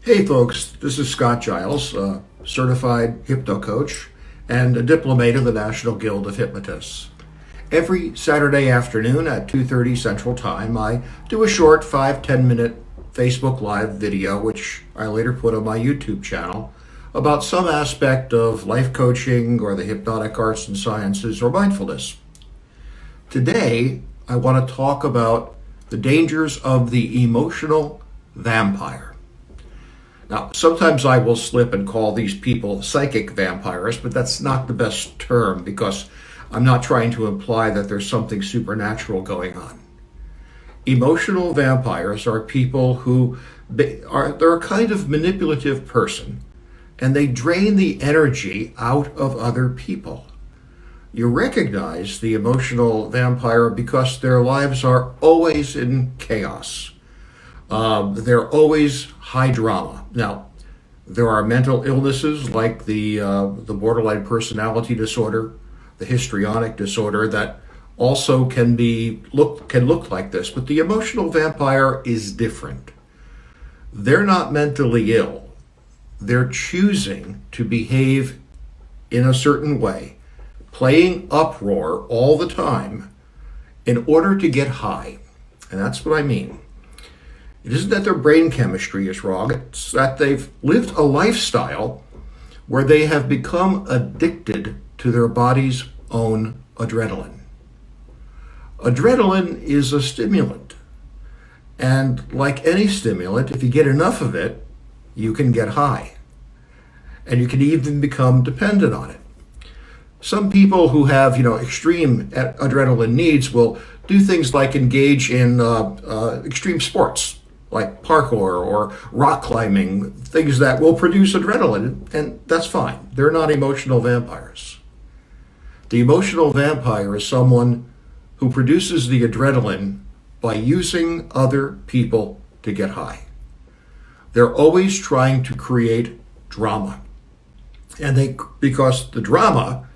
Hey folks, this is Scott Giles, a certified hypno coach and a diplomate of the National Guild of Hypnotists. Every Saturday afternoon at 2:30 Central Time, I do a short 5-10 minute Facebook Live video, which I later put on my YouTube channel, about some aspect of life coaching or the hypnotic arts and sciences or mindfulness. Today, I want to talk about the dangers of the emotional vampire. Now, sometimes I will slip and call these people psychic vampires, but that's not the best term because I'm not trying to imply that there's something supernatural going on. Emotional vampires are people who they're a kind of manipulative person, and they drain the energy out of other people. You recognize the emotional vampire because their lives are always in chaos. They're always high drama. Now, there are mental illnesses like the borderline personality disorder, the histrionic disorder that also can look like this. But the emotional vampire is different. They're not mentally ill. They're choosing to behave in a certain way, playing uproar all the time in order to get high. And that's what I mean. It isn't that their brain chemistry is wrong, it's that they've lived a lifestyle where they have become addicted to their body's own adrenaline. Adrenaline is a stimulant, and like any stimulant, if you get enough of it, you can get high, and you can even become dependent on it. Some people who have, extreme adrenaline needs will do things like engage in extreme sports, like parkour or rock climbing, things that will produce adrenaline, and that's fine. They're not emotional vampires. The emotional vampire is someone who produces the adrenaline by using other people to get high. They're always trying to create drama. And because the drama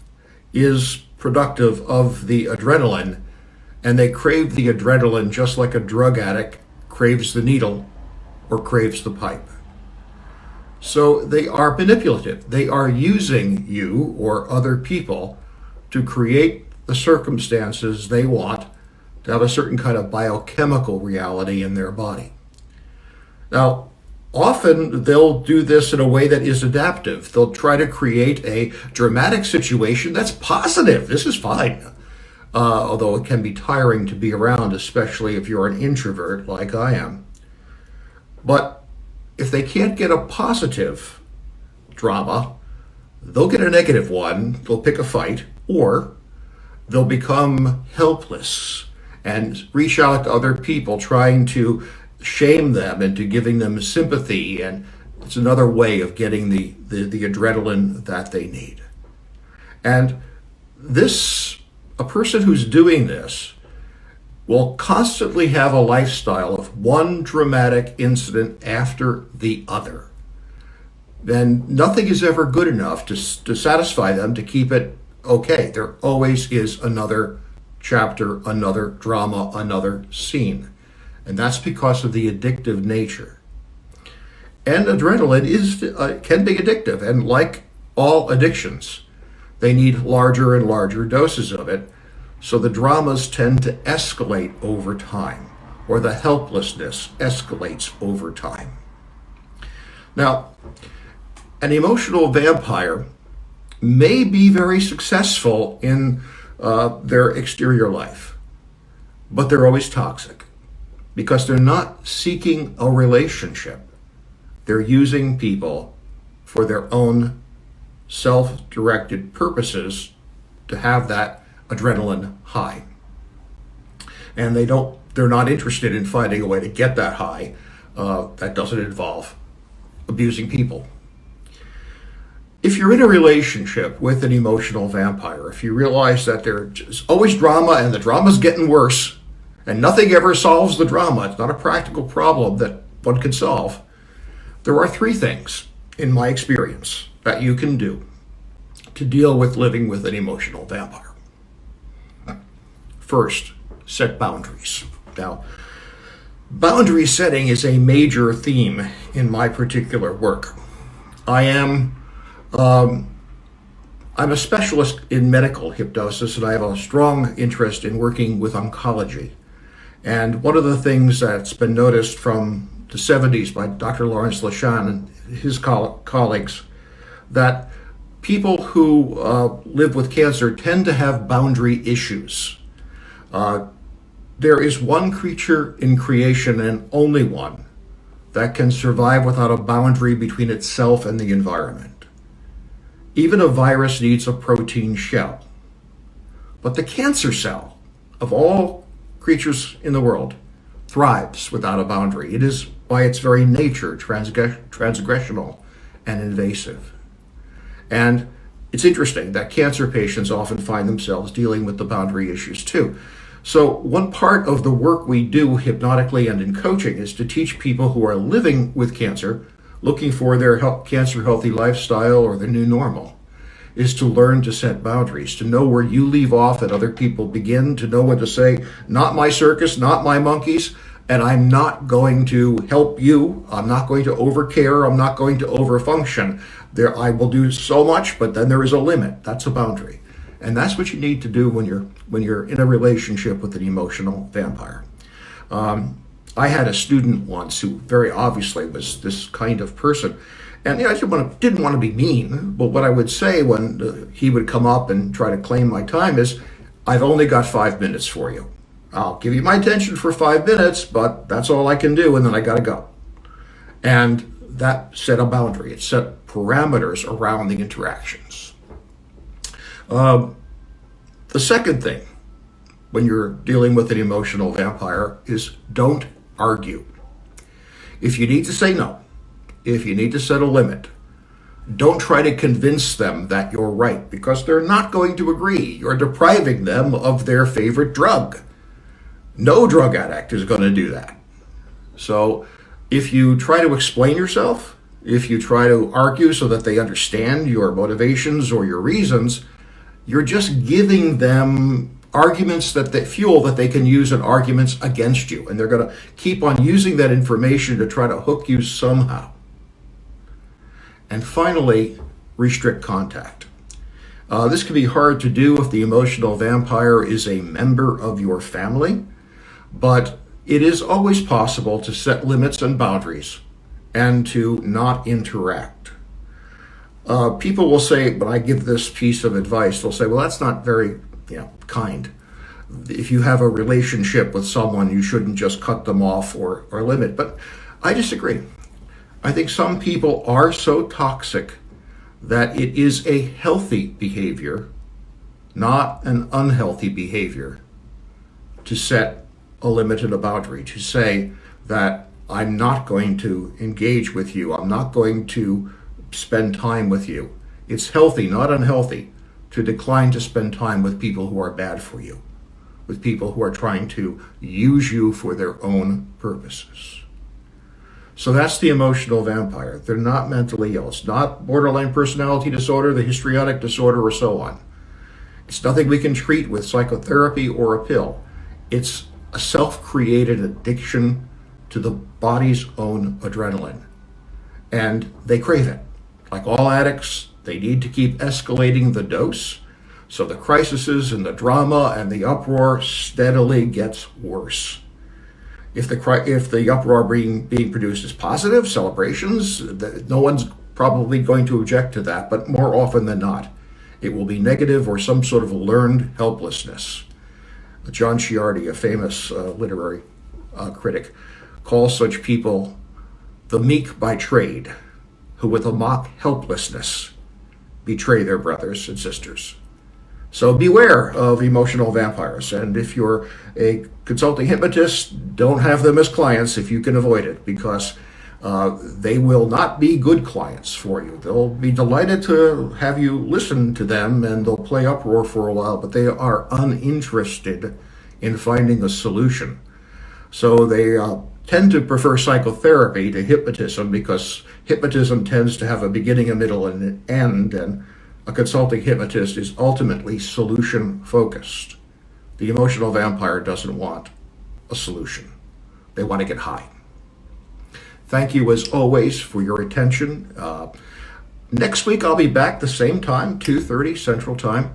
is productive of the adrenaline, and they crave the adrenaline just like a drug addict craves the needle or craves the pipe. So they are manipulative. They are using you or other people to create the circumstances they want to have a certain kind of biochemical reality in their body. Now, often they'll do this in a way that is adaptive. They'll try to create a dramatic situation that's positive. This is fine. Although it can be tiring to be around, especially if you're an introvert like I am. But if they can't get a positive drama, they'll get a negative one, they'll pick a fight, or they'll become helpless and reach out to other people trying to shame them into giving them sympathy, and it's another way of getting the adrenaline that they need. And a person who's doing this will constantly have a lifestyle of one dramatic incident after the other. And nothing is ever good enough to satisfy them to keep it okay. There always is another chapter, another drama, another scene. And that's because of the addictive nature. And adrenaline can be addictive, and like all addictions, they need larger and larger doses of it, so the dramas tend to escalate over time, or the helplessness escalates over time. Now, an emotional vampire may be very successful in their exterior life, but they're always toxic because they're not seeking a relationship. They're using people for their own self-directed purposes to have that adrenaline high. And they're not interested in finding a way to get that high that doesn't involve abusing people. If you're in a relationship with an emotional vampire, if you realize that there's always drama and the drama's getting worse and nothing ever solves the drama, it's not a practical problem that one can solve, there are 3 things, in my experience, that you can do to deal with living with an emotional vampire. First, set boundaries. Now, Boundary setting is a major theme in my particular work. I am I'm a specialist in medical hypnosis, and I have a strong interest in working with oncology. And one of the things that's been noticed from the 70s by Dr. Lawrence Lashan and his colleagues, that people who live with cancer tend to have boundary issues. There is one creature in creation, and only one, that can survive without a boundary between itself and the environment. Even a virus needs a protein shell. But the cancer cell, of all creatures in the world, thrives without a boundary. It is, by its very nature, transgressional and invasive. And it's interesting that cancer patients often find themselves dealing with the boundary issues too. So one part of the work we do hypnotically and in coaching is to teach people who are living with cancer, looking for their cancer healthy lifestyle or the new normal, is to learn to set boundaries, to know where you leave off and other people begin, to know when to say, not my circus, not my monkeys, and I'm not going to help you. I'm not going to overcare. I'm not going to overfunction. I will do so much, but then there is a limit. That's a boundary. And that's what you need to do when you're in a relationship with an emotional vampire. I had a student once who very obviously was this kind of person. And I didn't want to be mean, but what I would say when he would come up and try to claim my time is, I've only got 5 minutes for you. I'll give you my attention for 5 minutes, but that's all I can do, and then I got to go. And that set a boundary. It set parameters around the interactions. The second thing when you're dealing with an emotional vampire is don't argue. If you need to say no, if you need to set a limit, don't try to convince them that you're right, because they're not going to agree. You're depriving them of their favorite drug. No drug addict is going to do that. So if you try to explain yourself, if you try to argue so that they understand your motivations or your reasons, you're just giving them arguments that they fuel that they can use in arguments against you. And they're going to keep on using that information to try to hook you somehow. And finally, restrict contact. This can be hard to do if the emotional vampire is a member of your family, but it is always possible to set limits and boundaries and to not interact. People will say, when I give this piece of advice, they'll say, well, that's not very kind. If you have a relationship with someone, you shouldn't just cut them off or limit. But I disagree. I think some people are so toxic that it is a healthy behavior, not an unhealthy behavior, to set a limit and a boundary, to say that I'm not going to engage with you, I'm not going to spend time with you. It's healthy, not unhealthy, to decline to spend time with people who are bad for you, with people who are trying to use you for their own purposes. So that's the emotional vampire. They're not mentally ill. It's not borderline personality disorder, the histrionic disorder, or so on. It's nothing we can treat with psychotherapy or a pill. It's a self-created addiction to the body's own adrenaline. And they crave it. Like all addicts, they need to keep escalating the dose. So the crises and the drama and the uproar steadily gets worse. If the uproar being produced is positive, celebrations, no one's probably going to object to that, but more often than not, it will be negative or some sort of learned helplessness. John Ciardi, a famous literary critic, calls such people the meek by trade, who with a mock helplessness betray their brothers and sisters. So beware of emotional vampires. And if you're a consulting hypnotist, don't have them as clients if you can avoid it, because they will not be good clients for you. They'll be delighted to have you listen to them, and they'll play uproar for a while, but they are uninterested in finding a solution. So they tend to prefer psychotherapy to hypnotism, because hypnotism tends to have a beginning, a middle, and an end, and a consulting hypnotist is ultimately solution focused. The emotional vampire doesn't want a solution. They want to get high. Thank you as always for your attention. Next week I'll be back the same time, 2:30 Central Time,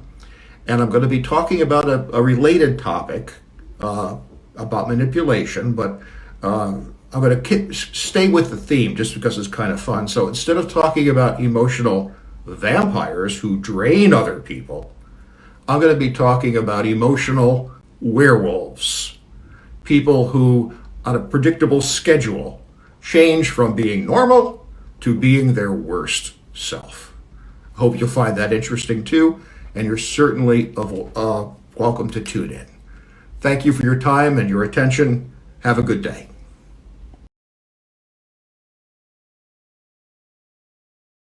and I'm going to be talking about a related topic about manipulation, but I'm going to stay with the theme just because it's kind of fun. So instead of talking about emotional vampires who drain other people, I'm going to be talking about emotional werewolves, people who, on a predictable schedule, change from being normal to being their worst self. I hope you'll find that interesting too, and you're certainly welcome to tune in. Thank you for your time and your attention. Have a good day.